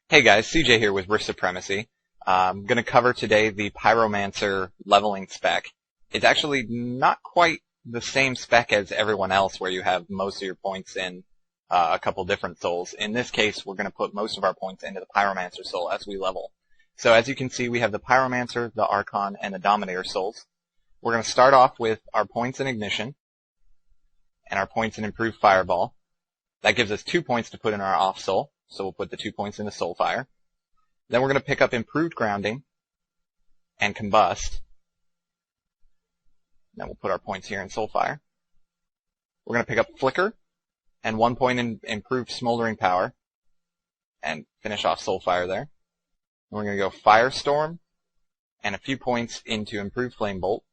Hey guys, CJ here with Supremacy. I'm going to cover today the Pyromancer leveling spec. It's actually not quite the same spec as everyone else where you have most of your points in a couple different souls. In this case, we're going to put most of our points into the Pyromancer soul as we level. So as you can see, we have the Pyromancer, the Archon, and the Dominator souls. We're going to start off with our points in Ignition and our points in Improved Fireball. That gives us 2 points to put in our off soul. So we'll put the 2 points into Soulfire. Then we're going to pick up Improved Grounding and Combust. Then we'll put our points here in Soulfire. We're going to pick up Flicker and 1 point in Improved Smoldering Power and finish off Soulfire there. And we're going to go Firestorm and a few points into Improved Flame Bolt.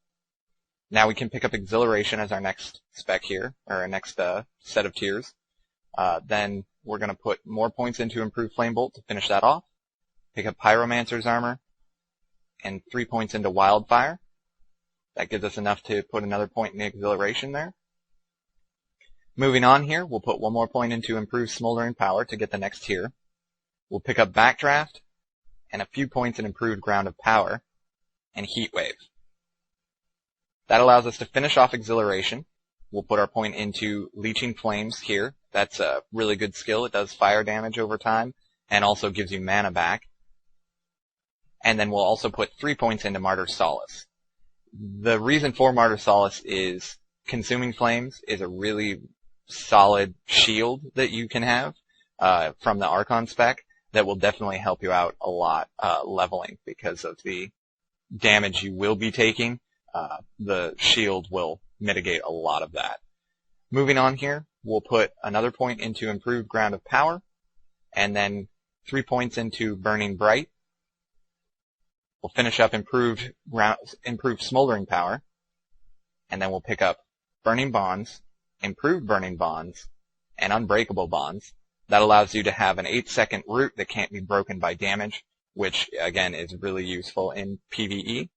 Now we can pick up Exhilaration as our next spec here, or our next set of tiers. Then we're going to put more points into Improved Flame Bolt to finish that off. Pick up Pyromancer's Armor and 3 points into Wildfire. That gives us enough to put another point in the Exhilaration there. Moving on here, we'll put 1 more point into Improved Smoldering Power to get the next tier. We'll pick up Backdraft and a few points in Improved Ground of Power and Heatwave. That allows us to finish off Exhilaration. We'll put our point into Leeching Flames here. That's a really good skill. It does fire damage over time and also gives you mana back. And then we'll also put 3 points into Martyr's Solace. The reason for Martyr's Solace is Consuming Flames is a really solid shield that you can have from the Archon spec that will definitely help you out a lot leveling because of the damage you will be taking. The shield will mitigate a lot of that. Moving on here, we'll put another point into Improved Ground of Power, and then 3 points into Burning Bright. We'll finish up Improved Smoldering Power, and then we'll pick up Burning Bonds, Improved Burning Bonds, and Unbreakable Bonds. That allows you to have an 8-second root that can't be broken by damage, which again is really useful in PVE.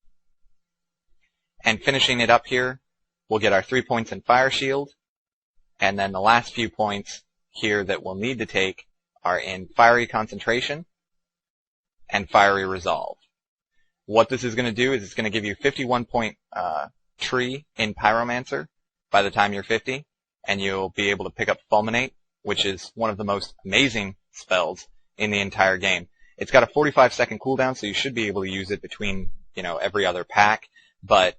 And finishing it up here, we'll get our 3 points in Fire Shield, and then the last few points here that we'll need to take are in Fiery Concentration and Fiery Resolve. What this is going to do is it's going to give you 51 point tree in Pyromancer by the time you're 50, and you'll be able to pick up Fulminate, which is one of the most amazing spells in the entire game. It's got a 45-second cooldown, so you should be able to use it between, every other pack, but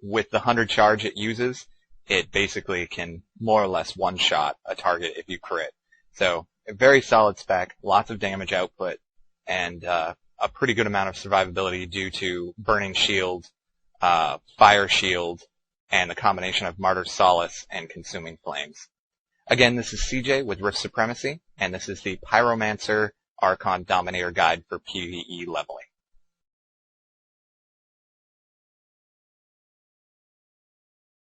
with the 100 charge it uses, it basically can more or less one-shot a target if you crit. So, a very solid spec, lots of damage output, and a pretty good amount of survivability due to Burning Shield, Fire Shield, and the combination of Martyr's Solace and Consuming Flames. Again, this is CJ with Rift Supremacy, and this is the Pyromancer Archon Dominator Guide for PvE leveling.